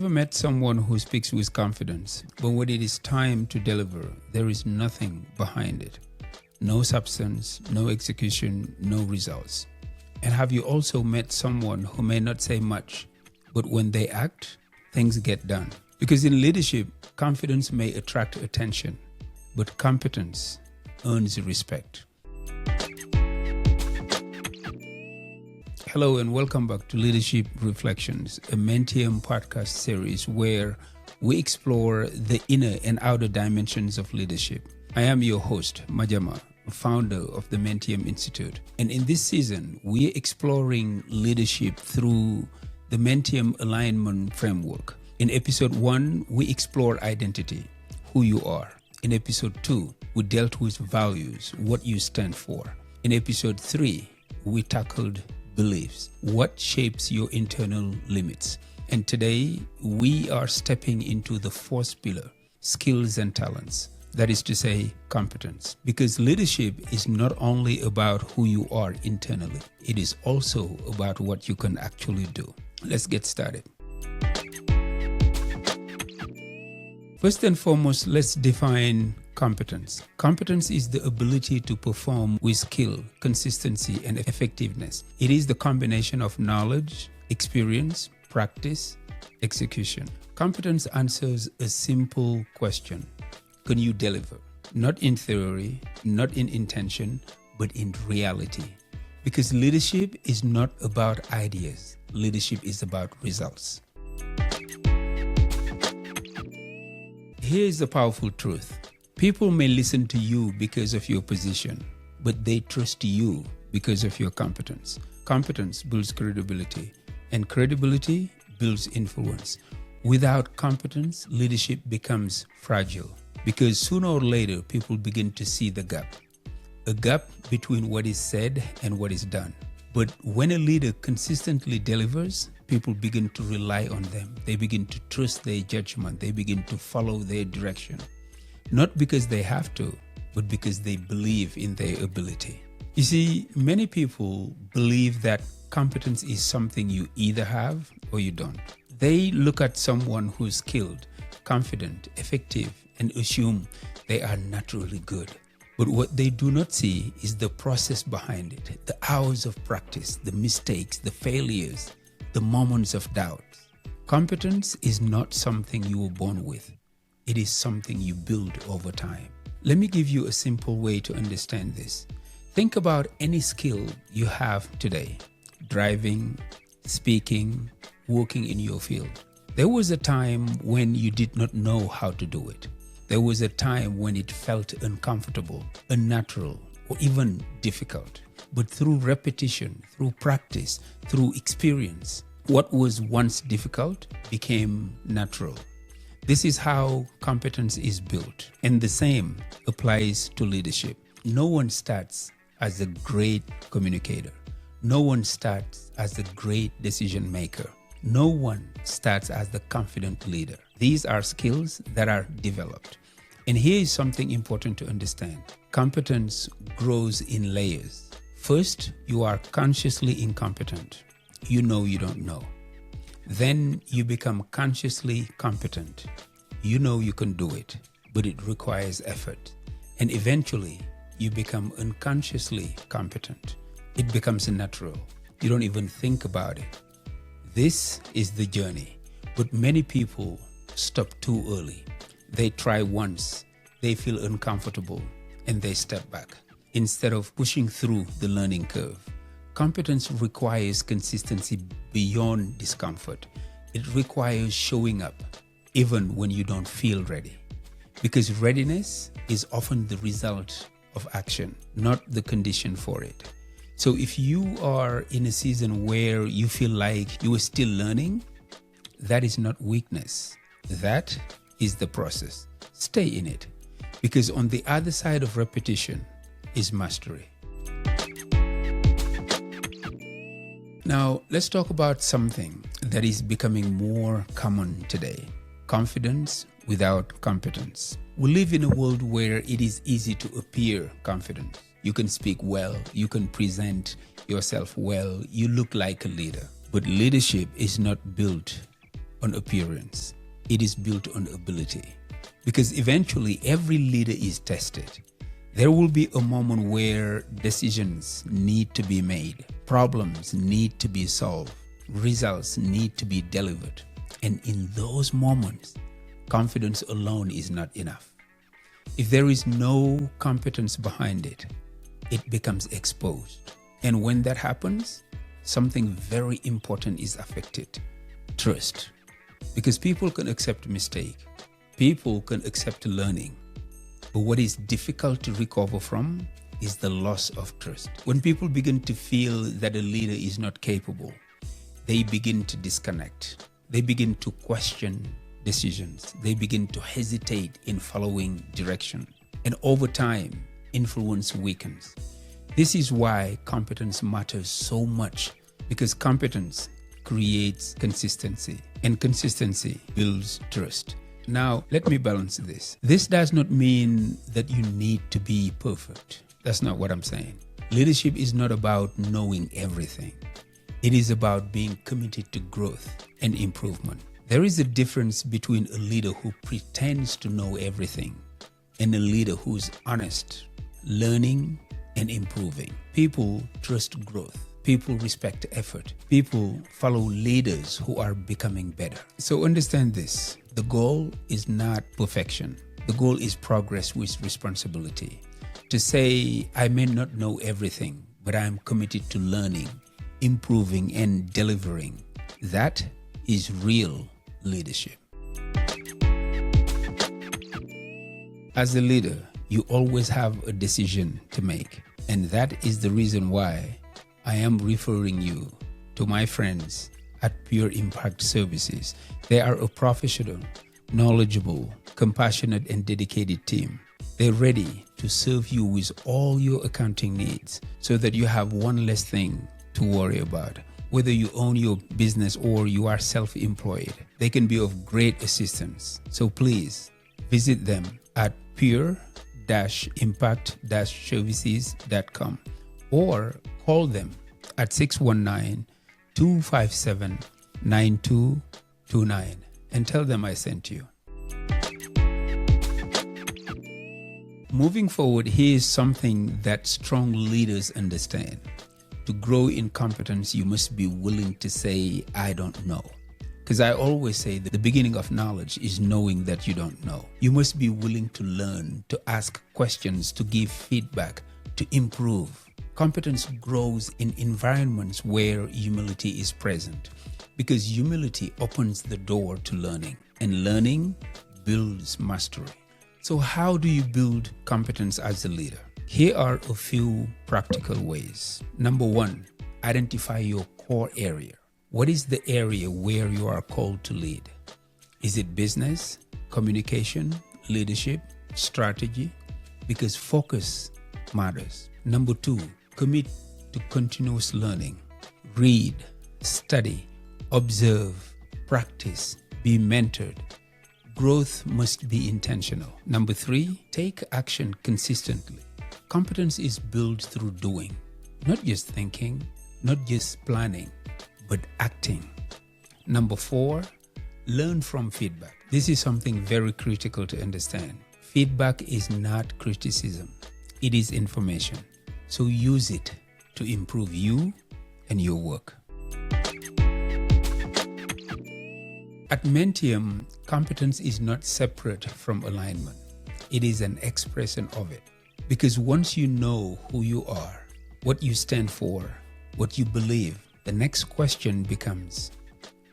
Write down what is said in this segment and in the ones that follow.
Ever met someone who speaks with confidence, but when it is time to deliver, there is nothing behind it? No substance, no execution, no results. And have you also met someone who may not say much, but when they act, things get done? Because in leadership, confidence may attract attention, but competence earns respect. Hello and welcome back to Leadership Reflections, a Mentium podcast series where we explore the inner and outer dimensions of leadership. I am your host, Madiama, founder of the Mentium Institute. And in this season, we're exploring leadership through the Mentium Alignment Framework. In episode 1, we explored identity, who you are. In episode 2, we dealt with values, what you stand for. In episode 3, we tackled beliefs, what shapes your internal limits. And today, we are stepping into the fourth pillar, skills and talents. That is to say, competence. Because leadership is not only about who you are internally, it is also about what you can actually do. Let's get started. First and foremost, let's define competence. Competence is the ability to perform with skill, consistency, and effectiveness. It is the combination of knowledge, experience, practice, execution. Competence answers a simple question. Can you deliver? Not in theory, not in intention, but in reality. Because leadership is not about ideas. Leadership is about results. Here is the powerful truth. People may listen to you because of your position, but they trust you because of your competence. Competence builds credibility, and credibility builds influence. Without competence, leadership becomes fragile because sooner or later, people begin to see the gap. A gap between what is said and what is done. But when a leader consistently delivers, people begin to rely on them. They begin to trust their judgment. They begin to follow their direction. Not because they have to, but because they believe in their ability. You see, many people believe that competence is something you either have or you don't. They look at someone who's skilled, confident, effective, and assume they are naturally good. But what they do not see is the process behind it, the hours of practice, the mistakes, the failures, the moments of doubt. Competence is not something you were born with. It is something you build over time. Let me give you a simple way to understand this. Think about any skill you have today. Driving, speaking, working in your field. There was a time when you did not know how to do it. There was a time when it felt uncomfortable, unnatural, or even difficult. But through repetition, through practice, through experience, what was once difficult became natural. This is how competence is built. And the same applies to leadership. No one starts as a great communicator. No one starts as a great decision maker. No one starts as the confident leader. These are skills that are developed. And here is something important to understand. Competence grows in layers. First, you are consciously incompetent. You know you don't know. Then you become consciously competent. You know you can do it, but it requires effort. And eventually, you become unconsciously competent. It becomes natural. You don't even think about it. This is the journey. But many people stop too early. They try once, they feel uncomfortable, and they step back instead of pushing through the learning curve. Competence requires consistency beyond discomfort. It requires showing up even when you don't feel ready. Because readiness is often the result of action, not the condition for it. So if you are in a season where you feel like you are still learning, that is not weakness. That is the process. Stay in it. Because on the other side of repetition is mastery. Now, let's talk about something that is becoming more common today. Confidence without competence. We live in a world where it is easy to appear confident. You can speak well, you can present yourself well, you look like a leader. But leadership is not built on appearance. It is built on ability. Because eventually every leader is tested. There will be a moment where decisions need to be made, problems need to be solved, results need to be delivered. And in those moments, confidence alone is not enough. If there is no competence behind it, it becomes exposed. And when that happens, something very important is affected: trust. Because people can accept mistake, people can accept learning. But what is difficult to recover from is the loss of trust. When people begin to feel that a leader is not capable, they begin to disconnect. They begin to question decisions. They begin to hesitate in following direction. And over time, influence weakens. This is why competence matters so much, because competence creates consistency, and consistency builds trust. Now, let me balance this. This does not mean that you need to be perfect. That's not what I'm saying. Leadership is not about knowing everything. It is about being committed to growth and improvement. There is a difference between a leader who pretends to know everything and a leader who's honest, learning, and improving. People trust growth. People respect effort. People follow leaders who are becoming better. So understand this. The goal is not perfection. The goal is progress with responsibility. To say, I may not know everything, but I am committed to learning, improving, and delivering. That is real leadership. As a leader, you always have a decision to make. And that is the reason why I am referring you to my friends at Pure Impact Services. They are a professional, knowledgeable, compassionate, and dedicated team. They're ready to serve you with all your accounting needs so that you have one less thing to worry about. Whether you own your business or you are self-employed, they can be of great assistance. So please visit them at pure-impact-services.com or call them at 619-257-9229 and tell them I sent you. Moving forward, here is something that strong leaders understand. To grow in competence, you must be willing to say, I don't know. Because I always say that the beginning of knowledge is knowing that you don't know. You must be willing to learn, to ask questions, to give feedback, to improve. Competence grows in environments where humility is present, because humility opens the door to learning, and learning builds mastery. So how do you build competence as a leader? Here are a few practical ways. Number one, identify your core area. What is the area where you are called to lead? Is it business, communication, leadership, strategy? Because focus matters. Number two, commit to continuous learning. Read, study, observe, practice, be mentored. Growth must be intentional. Number three, take action consistently. Competence is built through doing, not just thinking, not just planning, but acting. Number four, learn from feedback. This is something very critical to understand. Feedback is not criticism, it is information. So use it to improve you and your work. At Mentium, competence is not separate from alignment. It is an expression of it. Because once you know who you are, what you stand for, what you believe, the next question becomes,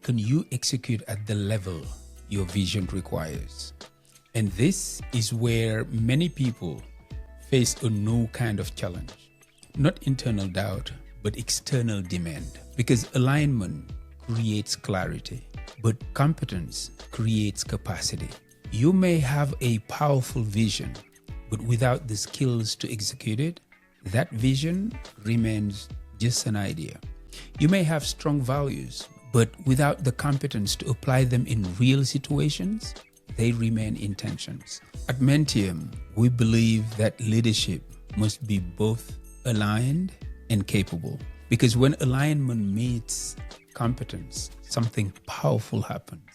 can you execute at the level your vision requires? And this is where many people face a new kind of challenge. Not internal doubt, but external demand. Because alignment creates clarity, but competence creates capacity. You may have a powerful vision, but without the skills to execute it, that vision remains just an idea. You may have strong values, but without the competence to apply them in real situations, they remain intentions. At Mentium, we believe that leadership must be both aligned and capable. Because when alignment meets competence, something powerful happens.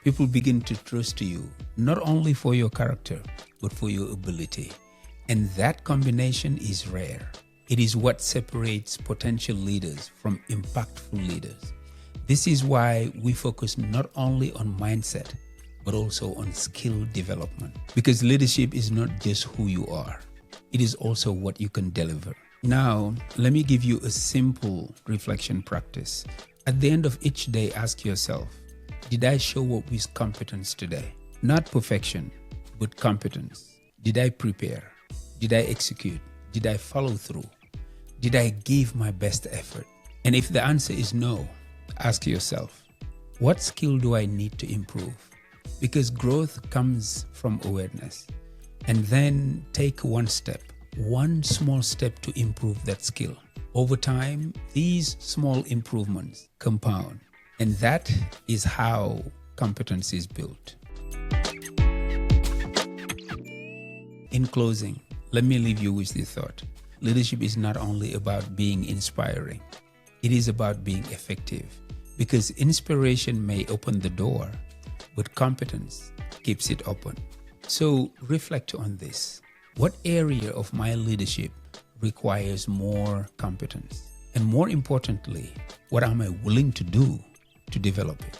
People begin to trust you, not only for your character, but for your ability. And that combination is rare. It is what separates potential leaders from impactful leaders. This is why we focus not only on mindset, but also on skill development. Because leadership is not just who you are, it is also what you can deliver. Now, let me give you a simple reflection practice. At the end of each day, ask yourself, did I show up with competence today? Not perfection, but competence. Did I prepare? Did I execute? Did I follow through? Did I give my best effort? And if the answer is no, ask yourself, what skill do I need to improve? Because growth comes from awareness. And then take one small step to improve that skill. Over time, these small improvements compound. And that is how competence is built. In closing, let me leave you with this thought. Leadership is not only about being inspiring, it is about being effective. Because inspiration may open the door, but competence keeps it open. So reflect on this. What area of my leadership requires more competence? And more importantly, what am I willing to do to develop it?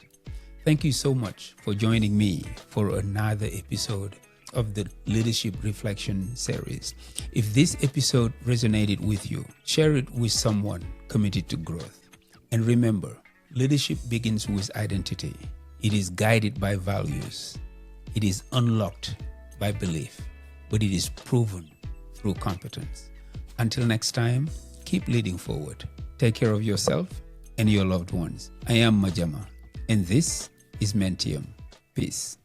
Thank you so much for joining me for another episode of the Leadership Reflection series. If this episode resonated with you, share it with someone committed to growth. And remember, leadership begins with identity. It is guided by values. It is unlocked by belief, but it is proven through competence. Until next time, keep leading forward. Take care of yourself and your loved ones. I am Madiama, and this is Mentium. Peace.